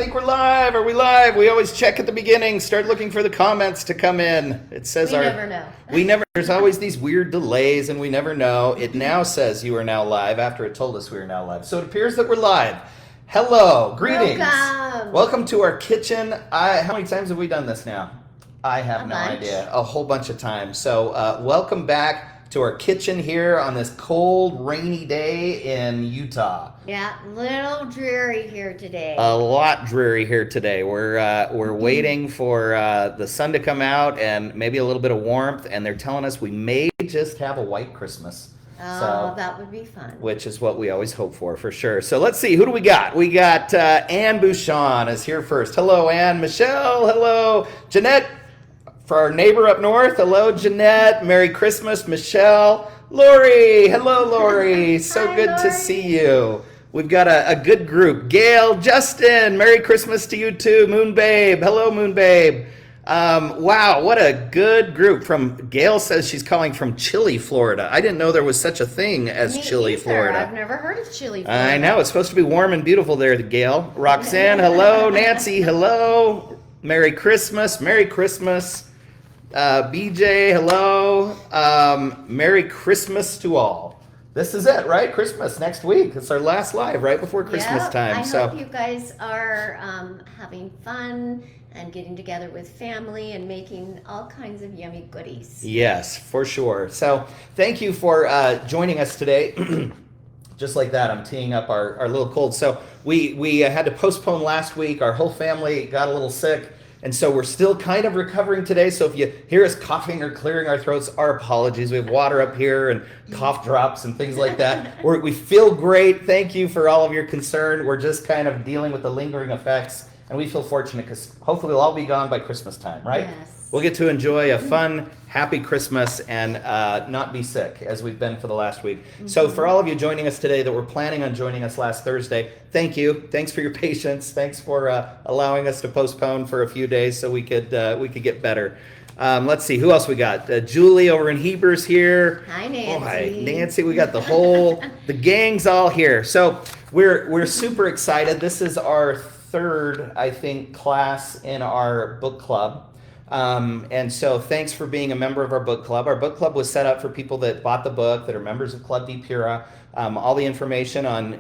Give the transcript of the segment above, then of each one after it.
think we're live. Are we live? We always check at the beginning. Start looking for the comments to come in. It says we never know. There's always these weird delays and we never know. It now says you are now live after it told us we were now live. So it appears that we're live. Hello. Greetings. Welcome to our kitchen. How many times have we done this now? I have no idea. A whole bunch of times. So welcome back to our kitchen here on this cold, rainy day in Utah. Yeah, a little dreary here today. A lot dreary here today. We're waiting for the sun to come out and maybe a little bit of warmth, and they're telling us we may just have a white Christmas. Oh, so, that would be fun. Which is what we always hope for sure. So let's see, who do we got? We got Ann Bouchon is here first. Hello, Ann. Michelle, hello. Jeanette, for our neighbor up north, hello, Jeanette. Merry Christmas, Michelle. Lori, hello, Lori. So Hi, good Lori. to see you. We've got a good group. Gail, Justin, Merry Christmas to you too. Moon Babe, hello, Moon Babe. Wow, what a good group. Gail says she's calling from Chile, Florida. I didn't know there was such a thing as Chile, Florida. I've never heard of Chile, Florida. I know, it's supposed to be warm and beautiful there, Gail. Roxanne, hello. Nancy, hello. Merry Christmas, Merry Christmas. BJ, hello. Merry Christmas to all. This is it, right? Christmas next week. It's our last live right before Christmas time. I hope you guys are having fun and getting together with family and making all kinds of yummy goodies. Yes, for sure. So thank you for joining us today. Just like that, I'm teeing up our little cold. So we had to postpone last week. Our whole family got a little sick. And so we're still kind of recovering today. So if you hear us coughing or clearing our throats, our apologies. We have water up here and cough drops and things like that. We feel great. Thank you for all of your concern. We're just kind of dealing with the lingering effects. And we feel fortunate because hopefully we'll all be gone by Christmas time, right? Yes. We'll get to enjoy a fun, happy Christmas and not be sick as we've been for the last week. Mm-hmm. So for all of you joining us today that were planning on joining us last Thursday, thank you. Thanks for your patience. Thanks for allowing us to postpone for a few days so we could get better. Let's see, who else we got? Julie over in Heber's here. Hi, Nancy. Oh, hi, Nancy. We got the gang's all here. So we're super excited. This is our third, I think, class in our book club. And so thanks for being a member of our book club. Our book club was set up for people that bought the book, that are members of Club VanillaPura. All the information on,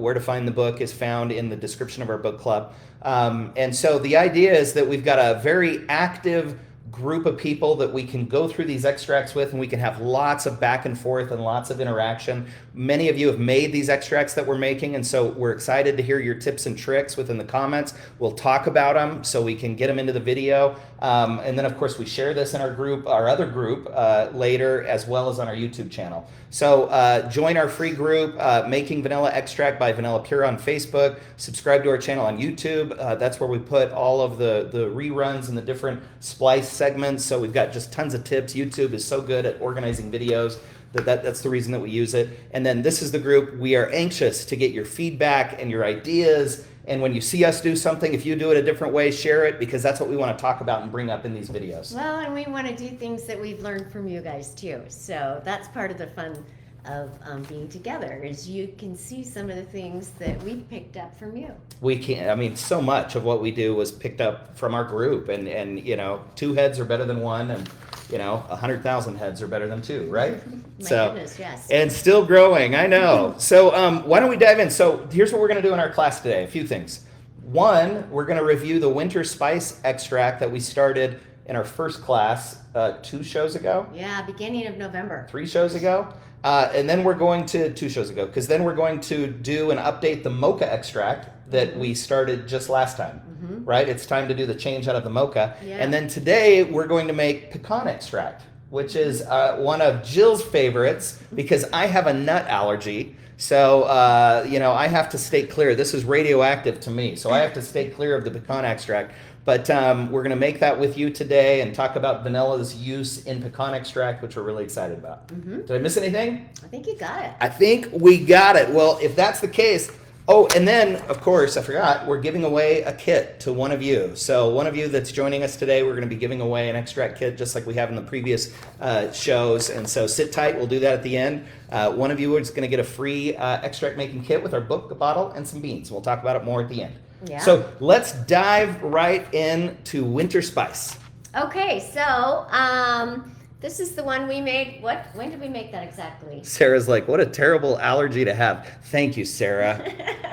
where to find the book is found in the description of our book club. And so the idea is that we've got a very active group of people that we can go through these extracts with, and we can have lots of back and forth and lots of interaction. Many of you have made these extracts that we're making, and so we're excited to hear your tips and tricks within the comments. We'll talk about them so we can get them into the video. And then, of course, we share this in our other group later, as well as on our YouTube channel. So join our free group, Making Vanilla Extract by VanillaPura on Facebook. Subscribe to our channel on YouTube. That's where we put all of the reruns and the different splice segments. So we've got just tons of tips. YouTube is so good at organizing videos. That's the reason that we use it. And then this is the group. We are anxious to get your feedback and your ideas. And when you see us do something, if you do it a different way, share it, because that's what we want to talk about and bring up in these videos. Well, and we want to do things that we've learned from you guys too. So that's part of the fun of being together, is you can see some of the things that we picked up from you. We can't, so much of what we do was picked up from our group, and two heads are better than one, and 100,000 heads are better than two, right? My goodness, yes. And still growing, I know. So why don't we dive in? So here's what we're going to do in our class today, a few things. One, we're going to review the winter spice extract that we started in our first class 2 shows ago. Yeah, beginning of November. 3 shows ago. And then we're going to 2 shows ago, because then we're going to do and update the mocha extract that we started just last time, right? It's time to do the change out of the mocha. Yeah. And then today we're going to make pecan extract, which is one of Jill's favorites, because I have a nut allergy. So, I have to stay clear. This is radioactive to me, so I have to stay clear of the pecan extract. But we're going to make that with you today and talk about vanilla's use in pecan extract, which we're really excited about. Did I miss anything? I think you got it. I think we got it. Well, if that's the case, and then, of course, I forgot, we're giving away a kit to one of you. So one of you that's joining us today, we're going to be giving away an extract kit just like we have in the previous shows. And so sit tight. We'll do that at the end. One of you is going to get a free extract making kit with our book bottle and some beans. We'll talk about it more at the end. Yeah. So let's dive right into winter spice. Okay, so this is the one we made. When did we make that exactly? Sarah's like, what a terrible allergy to have. Thank you, Sarah.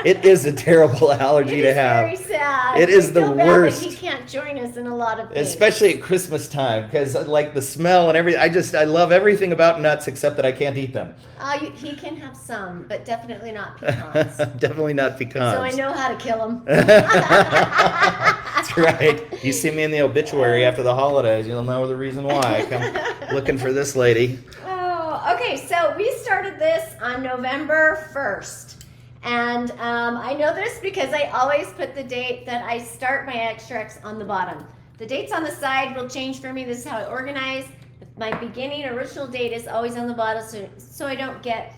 It is a terrible allergy to have. It is very sad. It is I the feel bad worst. that he can't join us in a lot of things. Especially at Christmas time, because like the smell and everything. I love everything about nuts except that I can't eat them. He can have some, but definitely not pecans. Definitely not pecans. So I know how to kill him. That's right. You see me in the obituary after the holidays, you'll know the reason why. I come looking for this lady. Oh, okay. So we started this on November 1st. And I know this because I always put the date that I start my extracts on the bottom. The dates on the side will change for me. This is how I organize. My beginning original date is always on the bottom, so I don't get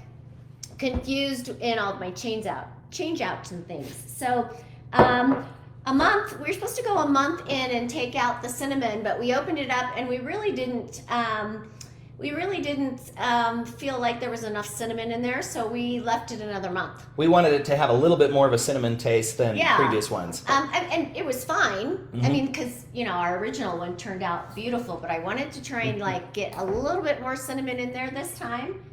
confused in all of my change outs and things. So a month, we were supposed to go a month in and take out the cinnamon, but we opened it up and we really didn't feel like there was enough cinnamon in there, so we left it another month. We wanted it to have a little bit more of a cinnamon taste than Yeah. previous ones. And it was fine. Mm-hmm. I mean, because our original one turned out beautiful, but I wanted to try and like get a little bit more cinnamon in there this time.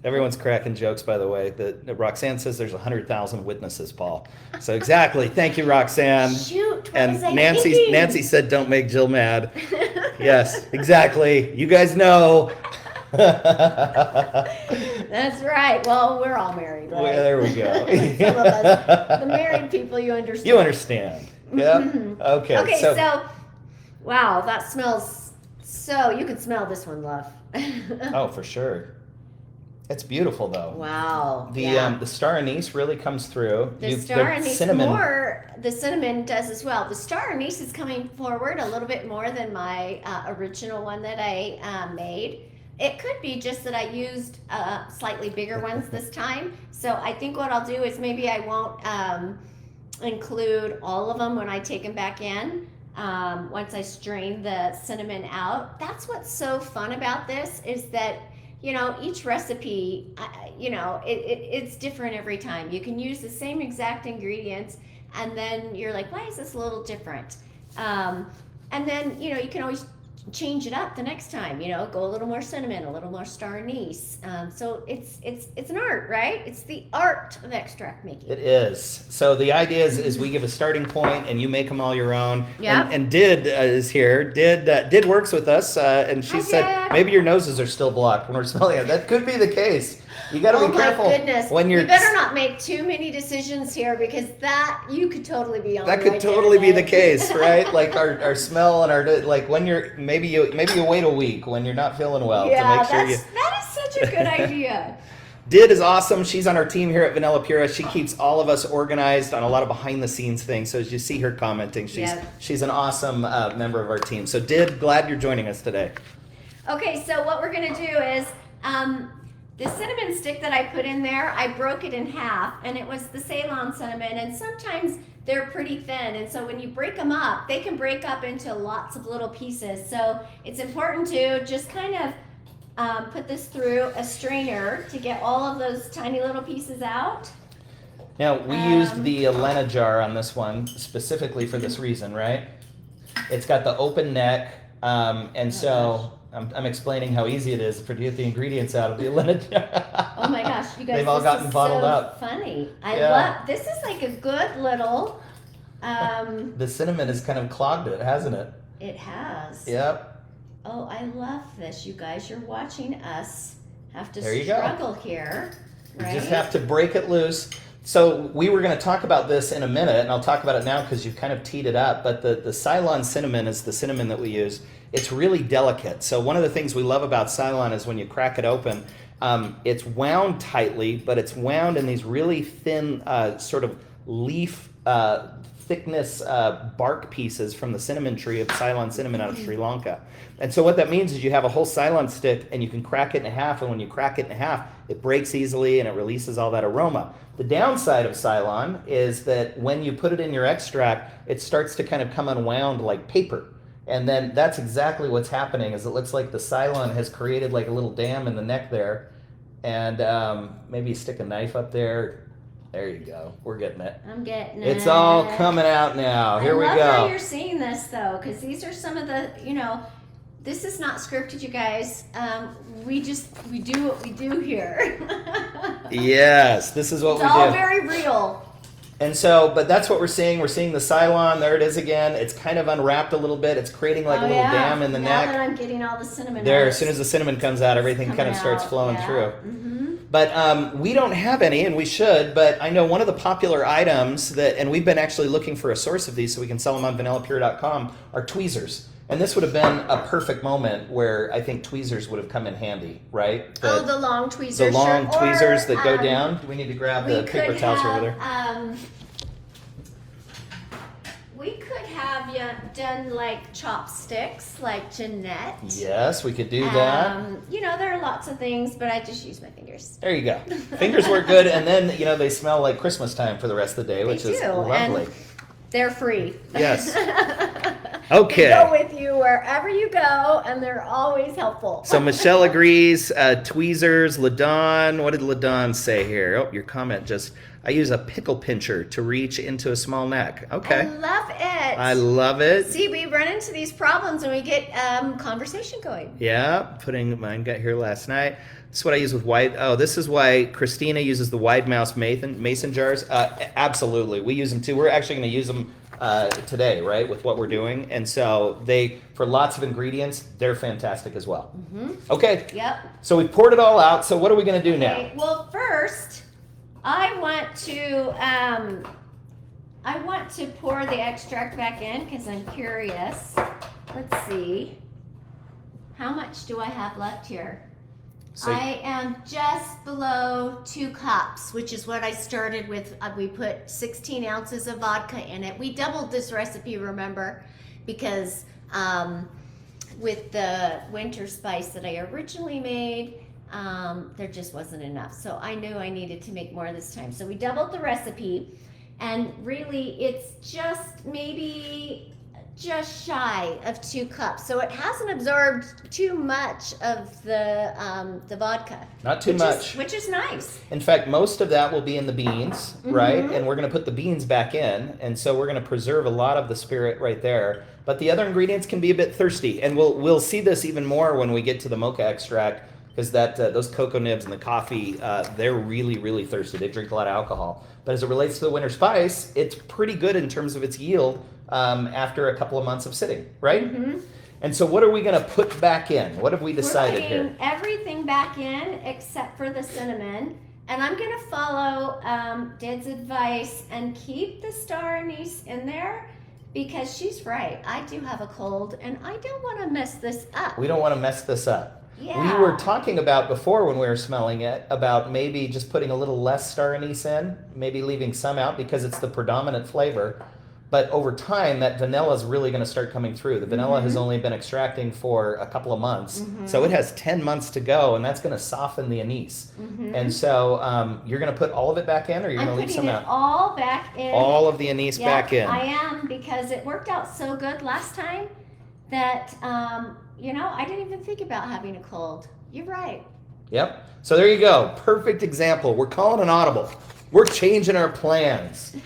Everyone's cracking jokes, by the way. That Roxanne says there's 100,000 witnesses, Paul. So exactly. Thank you, Roxanne. Shoot, what And was I Nancy thinking? Nancy said, "Don't make Jill mad." Yes, exactly. You guys know. That's right. Well, we're all married, right? Well, there we go. Some of us, the married people, you understand. You understand. Yeah. Okay. Okay, so wow, that smells so. You can smell this one, love. Oh, for sure. It's beautiful though. Wow. The star anise really comes through. The star anise the cinnamon does as well. The star anise is coming forward a little bit more than my original one that I made. It could be just that I used slightly bigger ones this time. So I think what I'll do is maybe I won't include all of them when I take them back in. Once I strain the cinnamon out. That's what's so fun about this is that each recipe, it's different every time. You can use the same exact ingredients, and then you're like, why is this a little different? And then, you can always change it up the next time, go a little more cinnamon, a little more star anise. So it's an art, right? It's the art of extract making. It is. So the idea is we give a starting point and you make them all your own. Yeah. And Did is here. Did works with us, and she said maybe your noses are still blocked when we're smelling it. That could be the case. You got to be careful. Oh my goodness! When you're. You better not make too many decisions here because you could totally be on. That could totally be the case, right? Like our smell and our like when you're maybe you wait a week when you're not feeling well to make sure that is such a good idea. Did is awesome. She's on our team here at VanillaPura. She keeps all of us organized on a lot of behind the scenes things. So as you see her commenting, she's an awesome member of our team. So Did, glad you're joining us today. Okay, so what we're gonna do is the cinnamon stick that I put in there, I broke it in half, and it was the Ceylon cinnamon, and sometimes they're pretty thin, and so when you break them up, they can break up into lots of little pieces. So it's important to just kind of put this through a strainer to get all of those tiny little pieces out. Now, we used the Elena jar on this one specifically for this reason, right? It's got the open neck, and so I'm explaining how easy it is to get the ingredients out of the Elena jar. Oh my gosh, you guys! They've all gotten bottled up. Funny. I love this. Is like a good little. The cinnamon has kind of clogged it, hasn't it? It has. Yep. Oh, I love this, you guys. You're watching us have to there struggle here, right? You just have to break it loose. So we were going to talk about this in a minute, and I'll talk about it now because you've kind of teed it up. But the Ceylon cinnamon is the cinnamon that we use. It's really delicate. So one of the things we love about Ceylon is when you crack it open, it's wound tightly, but it's wound in these really thin sort of leaf thickness bark pieces from the cinnamon tree of Ceylon cinnamon out of Sri Lanka. And so what that means is you have a whole Ceylon stick and you can crack it in half, and when you crack it in half, it breaks easily and it releases all that aroma. The downside of Ceylon is that when you put it in your extract, it starts to kind of come unwound like paper. And then that's exactly what's happening, is it looks like the Ceylon has created like a little dam in the neck there. And maybe stick a knife up there. There you go. We're getting it. I'm getting it. It's all coming out now. Here we I love go. how you're seeing this though, because these are some of the, this is not scripted, you guys. We do what we do here. Yes, this is what we do. It's all very real. And so, but that's what we're seeing. We're seeing the Cylon. There it is again. It's kind of unwrapped a little bit. It's creating like a little dam in the now neck. Now that I'm getting all the cinnamon there, notes, as soon as the cinnamon comes out, everything kind of starts flowing through. Mm-hmm. But we don't have any, and we should. But I know one of the popular items that, and we've been actually looking for a source of these so we can sell them on VanillaPura.com, are tweezers. And this would have been a perfect moment where I think tweezers would have come in handy, right? The long tweezers. The long tweezers that go or, down. We need to grab the paper towels over there. We could have done like chopsticks, like Jeanette. Yes, we could do that. There are lots of things, but I just use my fingers. There you go. Fingers work good, and then they smell like Christmas time for the rest of the day, which is lovely. And they're free. Yes. Okay. They go with you wherever you go, and they're always helpful. So Michelle agrees. Tweezers, LaDawn. What did LaDawn say here? Oh, your comment just. I use a pickle pincher to reach into a small neck. Okay. I love it. I love it. See, we run into these problems and we get conversation going. Yeah, mine got here last night. This is what I use with this is why Christina uses the wide mouse mason jars. Absolutely. We use them too. We're actually going to use them today, right, with what we're doing. And so for lots of ingredients, they're fantastic as well. Mm-hmm. Okay. Yep. So we poured it all out. So what are we going to do now? Well, first, I want to pour the extract back in because I'm curious. Let's see. How much do I have left here? So I am just below 2 cups, which is what I started with. We put 16 ounces of vodka in it. We doubled this recipe, remember, because with the winter spice that I originally made, there just wasn't enough. So I knew I needed to make more this time. So we doubled the recipe, and really it's just shy of 2 cups. So it hasn't absorbed too much of the vodka. Not too much. Which is nice. In fact, most of that will be in the beans, right? And we're going to put the beans back in. And so we're going to preserve a lot of the spirit right there. But the other ingredients can be a bit thirsty. And we'll see this even more when we get to the mocha extract, because those cocoa nibs and the coffee, they're really, really thirsty. They drink a lot of alcohol. But as it relates to the winter spice, it's pretty good in terms of its yield after a couple of months of sitting, right? Mm-hmm. And so what are we going to put back in? What have we decided here? We're putting everything back in except for the cinnamon. And I'm going to follow Ded's advice and keep the star anise in there, because she's right. I do have a cold, and I don't want to mess this up. We don't want to mess this up. Yeah. We were talking about before when we were smelling it about maybe just putting a little less star anise in, maybe leaving some out because it's the predominant flavor. But over time, that vanilla is really going to start coming through. The vanilla has only been extracting for a couple of months. So it has 10 months to go, and that's going to soften the anise. And so you're going to put all of it back in, or you're going to leave some out? All back in. All of the anise back in. I am, because it worked out so good last time that, I didn't even think about having a cold. You're right. Yep. So there you go. Perfect example. We're calling an audible. We're changing our plans.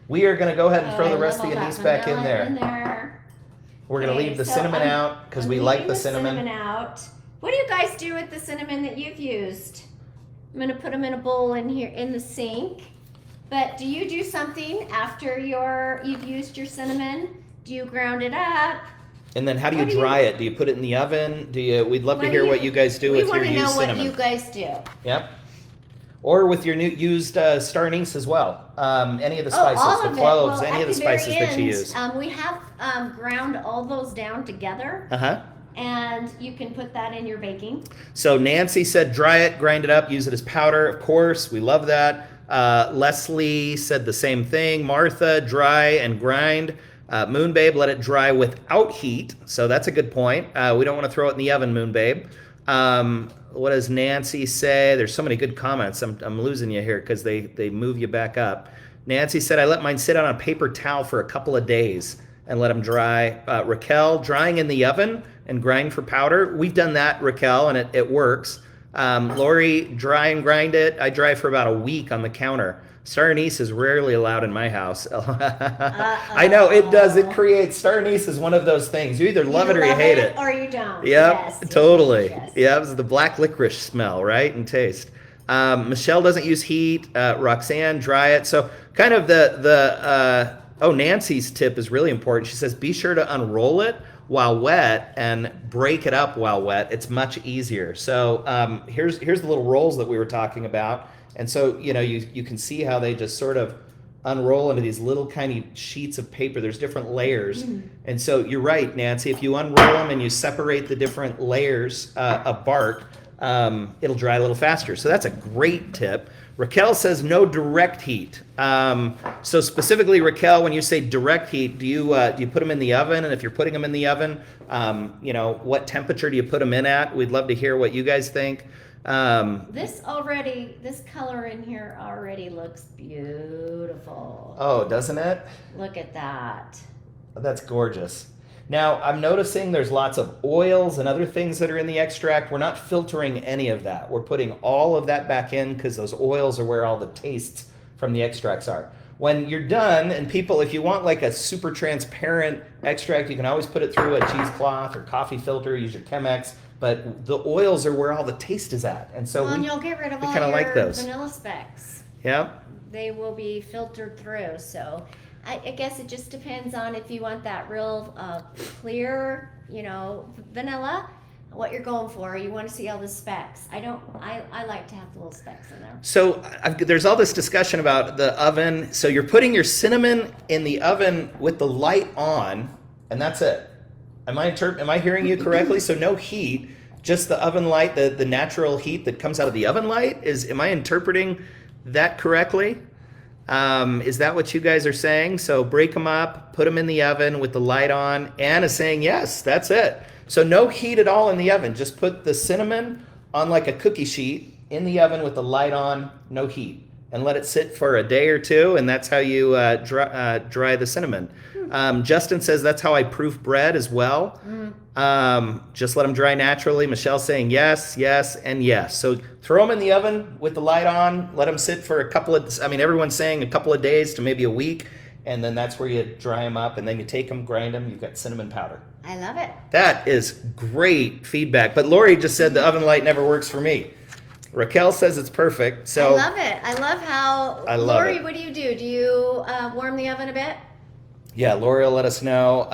We are going to go ahead and throw the rest of the anise back in there. We're going to leave the cinnamon out because we like the cinnamon out. What do you guys do with the cinnamon that you've used? I'm going to put them in a bowl in here in the sink. But do you do something after you've used your cinnamon? Do you ground it up? And then how do you dry it? Do you put it in the oven? We'd love to hear what you guys do with your used cinnamon. We want to know what you guys do. Yep. Or with your new used star anise as well. Any of the spices, the cloves, any of the spices that you use. We have ground all those down together. Uh-huh. And you can put that in your baking. So Nancy said dry it, grind it up, use it as powder. Of course, we love that. Leslie said the same thing. Martha, dry and grind. Moon Babe, let it dry without heat. So that's a good point. We don't want to throw it in the oven, Moon Babe. What does Nancy say? There's so many good comments. I'm losing you here because they move you back up. Nancy said, I let mine sit on a paper towel for a couple of days and let them dry. Raquel, drying in the oven and grind for powder. We've done that, Raquel, and it works. Lori, dry and grind it. I dry for about a week on the counter. Star anise is rarely allowed in my house. I know it does. It creates star anise is one of those things. You either love it or you hate it, or you don't. Yep, Yes, totally. yes. Yeah, it's the black licorice smell, right, and taste. Michelle doesn't use heat. Roxanne, dry it. So kind of Nancy's tip is really important. She says be sure to unroll it while wet and break it up while wet. It's much easier. So here's the little rolls that we were talking about. And so, you can see how they just sort of unroll into these little tiny sheets of paper. There's different layers. And so you're right, Nancy. If you unroll them and you separate the different layers of bark, it'll dry a little faster. So that's a great tip. Raquel says no direct heat. So specifically, Raquel, when you say direct heat, do you put them in the oven? And if you're putting them in the oven, what temperature do you put them in at? We'd love to hear what you guys think. This color in here already looks beautiful. Oh, doesn't it? Look at that. That's gorgeous. Now, I'm noticing there's lots of oils and other things that are in the extract. We're not filtering any of that. We're putting all of that back in because those oils are where all the tastes from the extracts are. When you're done, and people, if you want like a super transparent extract, you can always put it through a cheesecloth or coffee filter, use your Chemex. But the oils are where all the taste is at. And so and you'll get rid of all your vanilla specks. Yep. They will be filtered through. So I guess it just depends on if you want that real clear, vanilla, what you're going for. You want to see all the specks. I like to have the little specks in there. So there's all this discussion about the oven. So you're putting your cinnamon in the oven with the light on, and that's it. Am I hearing you correctly? So no heat, just the oven light, the natural heat that comes out of the oven light. Am I interpreting that correctly? Is that what you guys are saying? So break them up, put them in the oven with the light on. Anne is saying yes, that's it. So no heat at all in the oven. Just put the cinnamon on like a cookie sheet in the oven with the light on, no heat. And let it sit for a day or two, and that's how you dry the cinnamon. Justin says that's how I proof bread as well. Just let them dry naturally. Michelle's saying yes, yes, and yes. So throw them in the oven with the light on. Let them sit for everyone's saying a couple of days to maybe a week, and then that's where you dry them up, and then you take them, grind them. You've got cinnamon powder. I love it. That is great feedback. But Lori just said the oven light never works for me. Raquel says it's perfect. So I love it. I love how. Lori, what do you do? Do you warm the oven a bit? Yeah, Lori will let us know.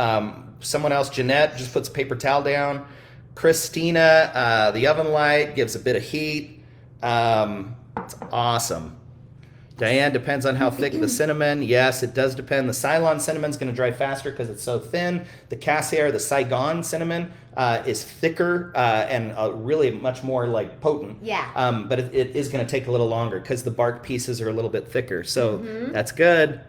Someone else, Jeanette, just puts a paper towel down. Christina, the oven light gives a bit of heat. It's awesome. Diane, depends on how thick the cinnamon. Yes, it does depend. The Ceylon cinnamon's going to dry faster because it's so thin. The Cassia, the Saigon cinnamon, is thicker and really much more like potent. Yeah. But it is going to take a little longer because the bark pieces are a little bit thicker. So that's good.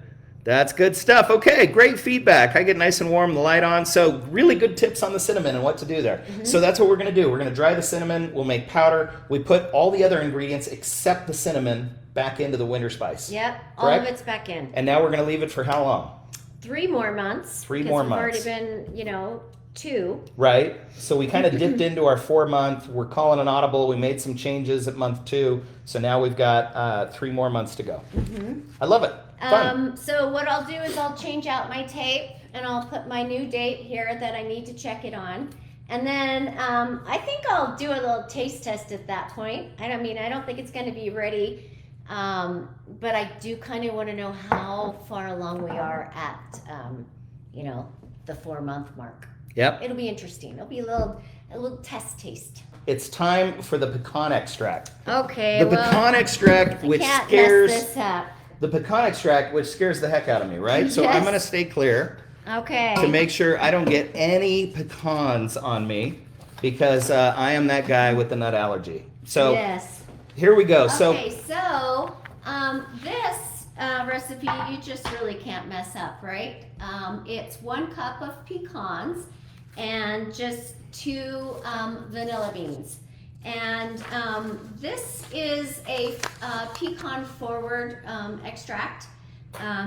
That's good stuff. Okay, great feedback. I get nice and warm, the light on. So really good tips on the cinnamon and what to do there. So that's what we're going to do. We're going to dry the cinnamon. We'll make powder. We put all the other ingredients except the cinnamon back into the winter spice. Yep, all of it's back in. And now we're going to leave it for how long? 3 more months. 3 more months. We've already been, 2. Right. So we kind of dipped into our 4-month. We're calling an audible. We made some changes at month 2. So now we've got 3 more months to go. I love it. Fun. So what I'll do is I'll change out my tape and I'll put my new date here that I need to check it on. And then I think I'll do a little taste test at that point. I don't think it's going to be ready. But I do kind of want to know how far along we are at, the 4-month mark. Yep. It'll be interesting. It'll be a little test taste. It's time for the pecan extract. Okay. The pecan extract, which can't scares mess this up. the pecan extract, which scares the heck out of me, right? So I'm going to stay clear. Okay. To make sure I don't get any pecans on me, because I am that guy with the nut allergy. So yes. Here we go. Okay, so this recipe you just really can't mess up, right? It's 1 cup of pecans and just 2 vanilla beans. And this is a pecan forward extract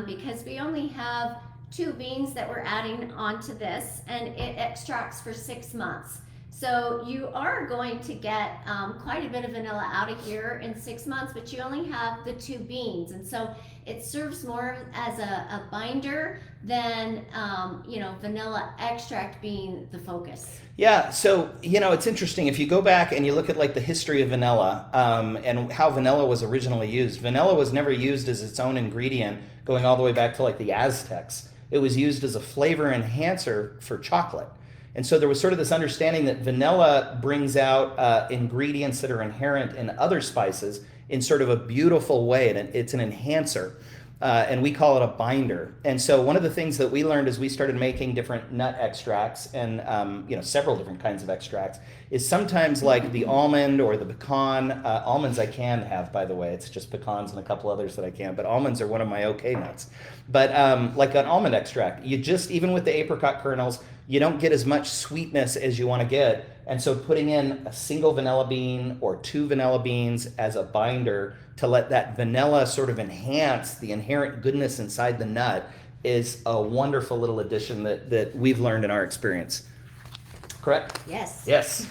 because we only have 2 beans that we're adding onto this, and it extracts for 6 months. So you are going to get quite a bit of vanilla out of here in 6 months, but you only have the 2 beans. And so it serves more as a binder than, vanilla extract being the focus. Yeah, so it's interesting if you go back and you look at like the history of vanilla and how vanilla was originally used. Vanilla was never used as its own ingredient going all the way back to like the Aztecs. It was used as a flavor enhancer for chocolate. And so there was sort of this understanding that vanilla brings out ingredients that are inherent in other spices in sort of a beautiful way. It's an enhancer. And we call it a binder. And so one of the things that we learned as we started making different nut extracts and several different kinds of extracts is sometimes like the almond or the pecan. Almonds I can have, by the way. It's just pecans and a couple others that I can't. But almonds are one of my okay nuts. But like an almond extract, even with the apricot kernels, you don't get as much sweetness as you want to get. And so putting in a single vanilla bean or 2 vanilla beans as a binder to let that vanilla sort of enhance the inherent goodness inside the nut is a wonderful little addition that we've learned in our experience. Correct? Yes. Yes.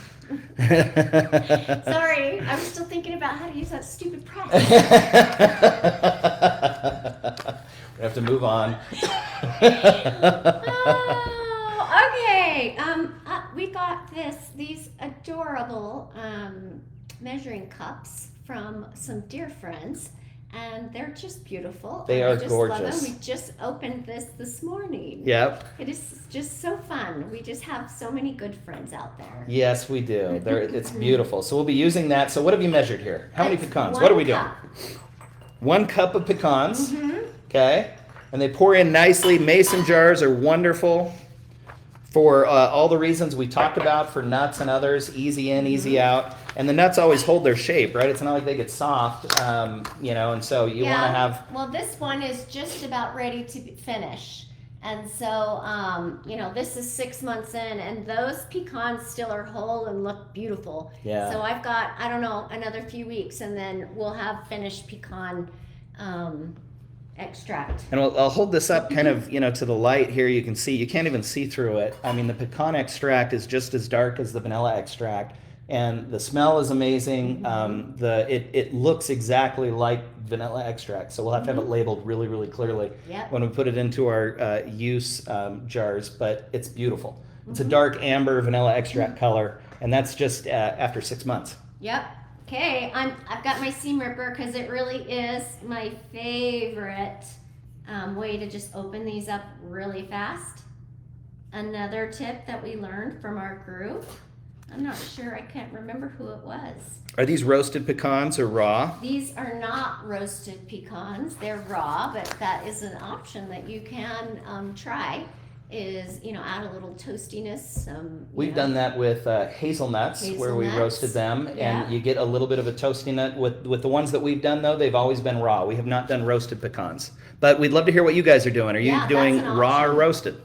Sorry, I was still thinking about how to use that stupid press. We have to move on. Okay. We got these adorable measuring cups from some dear friends, and they're just beautiful. They are gorgeous. Love them. We just opened this morning. Yep. It is just so fun. We just have so many good friends out there. Yes, we do. It's beautiful. So we'll be using that. So what have you measured here? How many pecans? What are we doing? 1 cup of pecans. Mm-hmm. Okay. And they pour in nicely. Mason jars are wonderful for all the reasons we talked about for nuts and others. Easy in, easy out. And the nuts always hold their shape, right? It's not like they get soft, and so you want to have... Well, this one is just about ready to finish. And so, this is 6 months in, and those pecans still are whole and look beautiful. Yeah. So I've got, I don't know, another few weeks, and then we'll have finished pecan extract. And I'll hold this up kind of, to the light here. You can see, you can't even see through it. I mean, the pecan extract is just as dark as the vanilla extract. And the smell is amazing. It looks exactly like vanilla extract. So we'll have to have it labeled really, really clearly when we put it into our use jars. But it's beautiful. It's a dark amber vanilla extract color. And that's just after 6 months. Yep. Okay, I've got my seam ripper because it really is my favorite way to just open these up really fast. Another tip that we learned from our group, I'm not sure, I can't remember who it was. Are these roasted pecans or raw? These are not roasted pecans, they're raw, but that is an option that you can try. Is add a little toastiness. We've done that with hazelnuts, where we roasted them, and you get a little bit of a toasty nut. With the ones that we've done, though, they've always been raw. We have not done roasted pecans, but we'd love to hear what you guys are doing. Are you doing raw or roasted?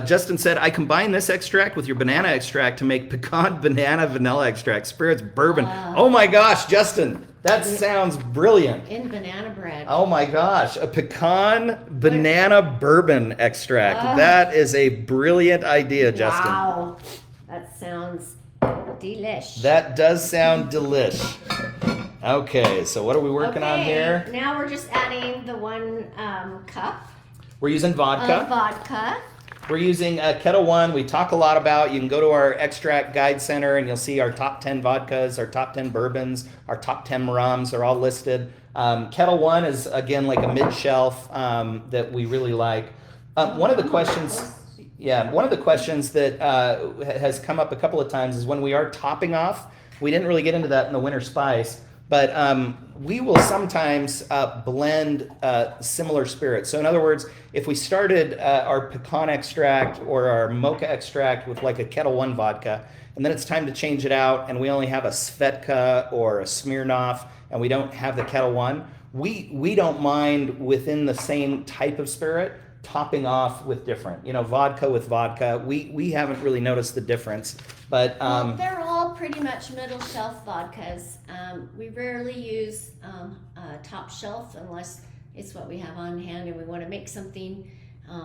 Justin said, I combine this extract with your banana extract to make pecan banana vanilla extract, spirits bourbon. Oh my gosh, Justin, that sounds brilliant. In banana bread. Oh my gosh, a pecan banana bourbon extract. That is a brilliant idea, Justin. Wow, that sounds delish. That does sound delish. Okay, so what are we working on here? Now we're just adding the 1 cup. We're using vodka. Vodka. We're using Kettle One. We talk a lot about. You can go to our extract guide center and you'll see our top 10 vodkas, our top 10 bourbons, our top 10 rums are all listed. Kettle One is again like a mid-shelf that we really like. One of the questions that has come up a couple of times is when we are topping off. We didn't really get into that in the winter spice, but we will sometimes blend similar spirits. So in other words, if we started our pecan extract or our mocha extract with like a Kettle One vodka, and then it's time to change it out, and we only have a Svedka or a Smirnoff, and we don't have the Kettle One, we don't mind within the same type of spirit topping off with different, vodka with vodka. We haven't really noticed the difference, but they're all pretty much middle shelf vodkas. We rarely use top shelf unless it's what we have on hand and we want to make something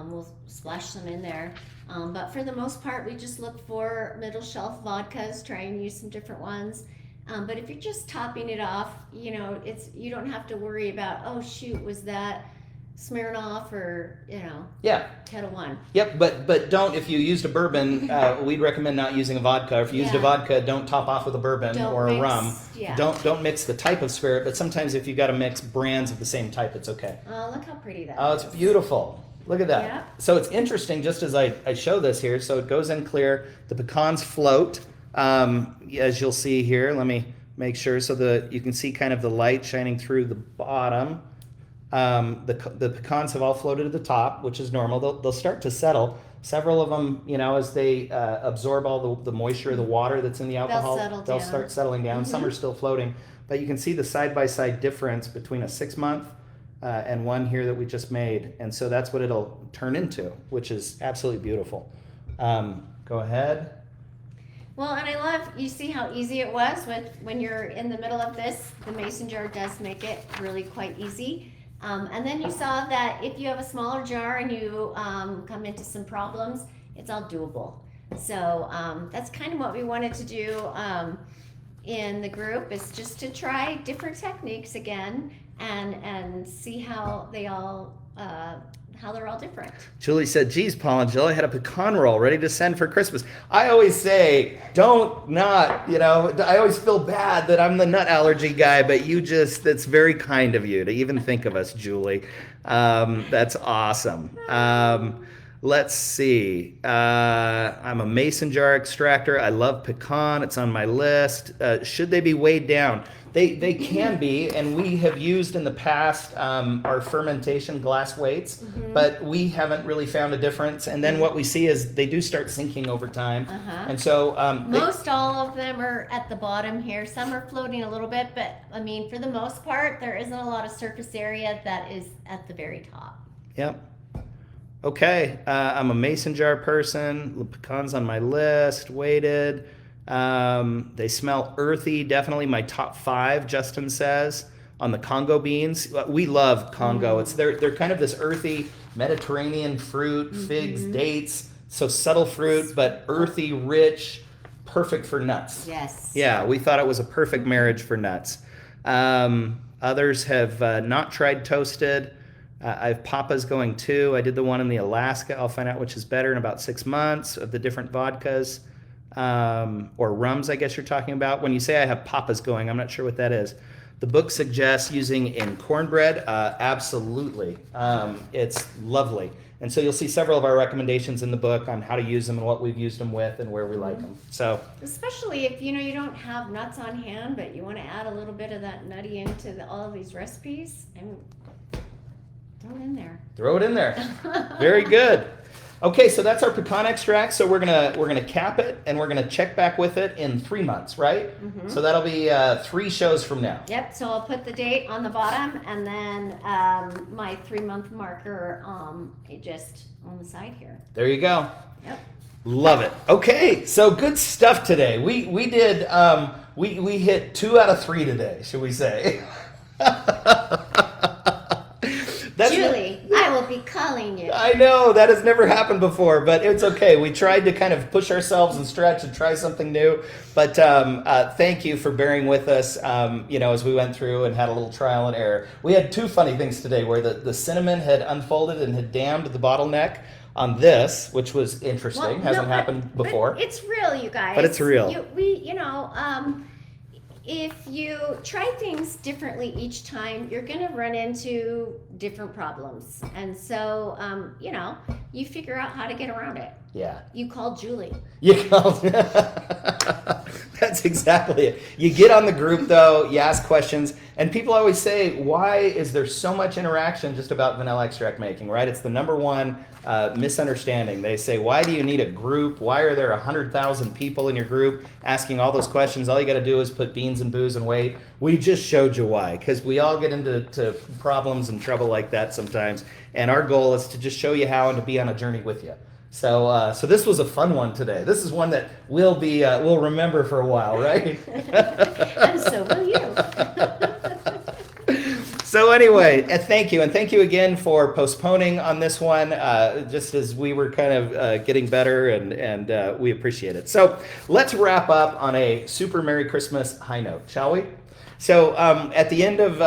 we'll splash some in there. But for the most part, we just look for middle shelf vodkas, try and use some different ones. But if you're just topping it off, you don't have to worry about, oh shoot, was that Smirnoff or Yeah. Kettle One. Yep, but don't, if you used a bourbon, we'd recommend not using a vodka. If you used a vodka, don't top off with a bourbon or a rum. Yeah. Don't mix the type of spirit, but sometimes if you got to mix brands of the same type, it's okay. Oh, look how pretty that is. Oh, it's beautiful. Look at that. Yeah. So it's interesting, just as I show this here, so it goes in clear. The pecans float, as you'll see here. Let me make sure so you can see kind of the light shining through the bottom. The pecans have all floated to the top, which is normal. They'll start to settle. Several of them, as they absorb all the moisture of the water that's in the alcohol, they'll start settling down. Some are still floating. But you can see the side-by-side difference between a 6-month and one here that we just made. And so that's what it'll turn into, which is absolutely beautiful. Go ahead. Well, and I love, you see how easy it was when you're in the middle of this. The mason jar does make it really quite easy. And then you saw that if you have a smaller jar and you come into some problems, it's all doable. So that's kind of what we wanted to do in the group, is just to try different techniques again and see how they're all different. Julie said, geez, Paul and Jill, I had a pecan roll ready to send for Christmas. I always say, I always feel bad that I'm the nut allergy guy, but that's very kind of you to even think of us, Julie. That's awesome. Let's see. I'm a mason jar extractor. I love pecan. It's on my list. Should they be weighed down? They can be, and we have used in the past our fermentation glass weights, but we haven't really found a difference. And then what we see is they do start sinking over time. And so most all of them are at the bottom here. Some are floating a little bit, but I mean, for the most part, there isn't a lot of surface area that is at the very top. Yep. Okay, I'm a mason jar person. The pecans on my list, weighted. They smell earthy, definitely my top 5, Justin says. On the Congo beans, we love Congo. They're kind of this earthy Mediterranean fruit, figs, dates, so subtle fruit, but earthy, rich, perfect for nuts. Yes. Yeah, we thought it was a perfect marriage for nuts. Others have not tried toasted. I have Papa's going too. I did the one in the Alaska. I'll find out which is better in about 6 months of the different vodkas. Or rums, I guess you're talking about. When you say I have Papa's going, I'm not sure what that is. The book suggests using in cornbread. Absolutely. It's lovely. And so you'll see several of our recommendations in the book on how to use them and what we've used them with and where we like them. So, especially if you don't have nuts on hand, but you want to add a little bit of that nutty into all of these recipes, and throw it in there. Throw it in there. Very good. Okay, so that's our pecan extract. So we're gonna cap it, and we're gonna check back with it in 3 months, right? So that'll be 3 shows from now. Yep. So I'll put the date on the bottom, and then my 3-month marker just on the side here. There you go. Yep. Love it. Okay, so good stuff today. We did we hit 2 out of 3 today, should we say? Julie, I will be calling you. I know, that has never happened before, but it's okay. We tried to kind of push ourselves and stretch and try something new. But thank you for bearing with us, as we went through and had a little trial and error. We had 2 funny things today where the cinnamon had unfolded and had dammed the bottleneck on this, which was interesting. Hasn't happened before. But it's real, you guys. But it's real. If you try things differently each time, you're going to run into different problems. And so, you figure out how to get around it. Yeah. You call Julie. You call. That's exactly it. You get on the group, though, you ask questions, and people always say, why is there so much interaction just about vanilla extract making, right? It's the number one misunderstanding. They say, why do you need a group? Why are there 100,000 people in your group asking all those questions? All you got to do is put beans and booze and wait. We just showed you why, because we all get into problems and trouble like that sometimes, and our goal is to just show you how and to be on a journey with you. So this was a fun one today. This is one that we'll remember for a while, right? And so will you. So anyway, thank you. And thank you again for postponing on this one, just as we were kind of getting better, and we appreciate it. So let's wrap up on a super Merry Christmas high note, shall we? So at the end of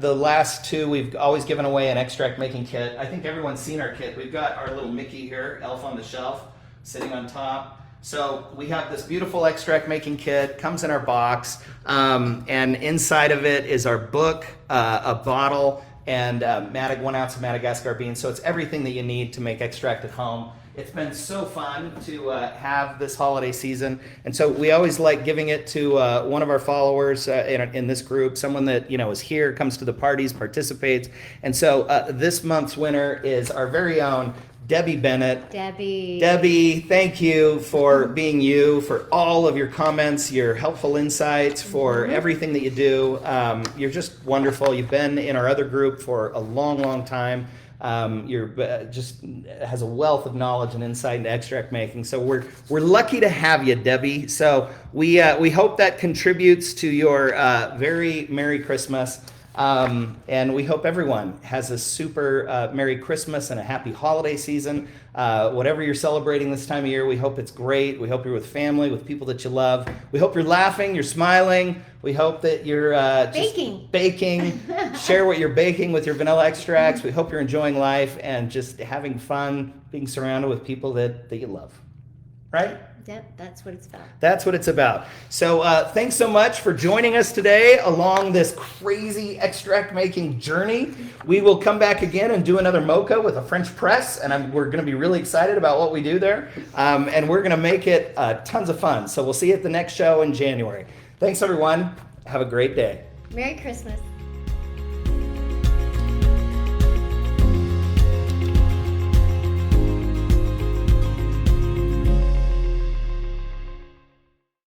the last two, we've always given away an extract making kit. I think everyone's seen our kit. We've got our little Mickey here, elf on the shelf, sitting on top. So we have this beautiful extract making kit, comes in our box, and inside of it is our book, a bottle, and 1 ounce of Madagascar beans. So it's everything that you need to make extract at home. It's been so fun to have this holiday season, and so we always like giving it to one of our followers in this group, someone that is here, comes to the parties, participates. And so this month's winner is our very own Debbie Bennett. Debbie, thank you for being you, for all of your comments, your helpful insights, for everything that you do. You're just wonderful. You've been in our other group for a long, long time. You're just has a wealth of knowledge and insight into extract making. So we're lucky to have you, Debbie. So we hope that contributes to your very Merry Christmas. And we hope everyone has a super Merry Christmas and a happy holiday season. Whatever you're celebrating this time of year, we hope it's great. We hope you're with family, with people that you love. We hope you're laughing, you're smiling. We hope that you're just baking. Share what you're baking with your vanilla extracts. We hope you're enjoying life and just having fun, being surrounded with people that you love. Right? Yep, that's what it's about. That's what it's about. So thanks so much for joining us today along this crazy extract making journey. We will come back again and do another mocha with a French press, and we're going to be really excited about what we do there. And we're going to make it tons of fun. So we'll see you at the next show in January. Thanks, everyone. Have a great day. Merry Christmas.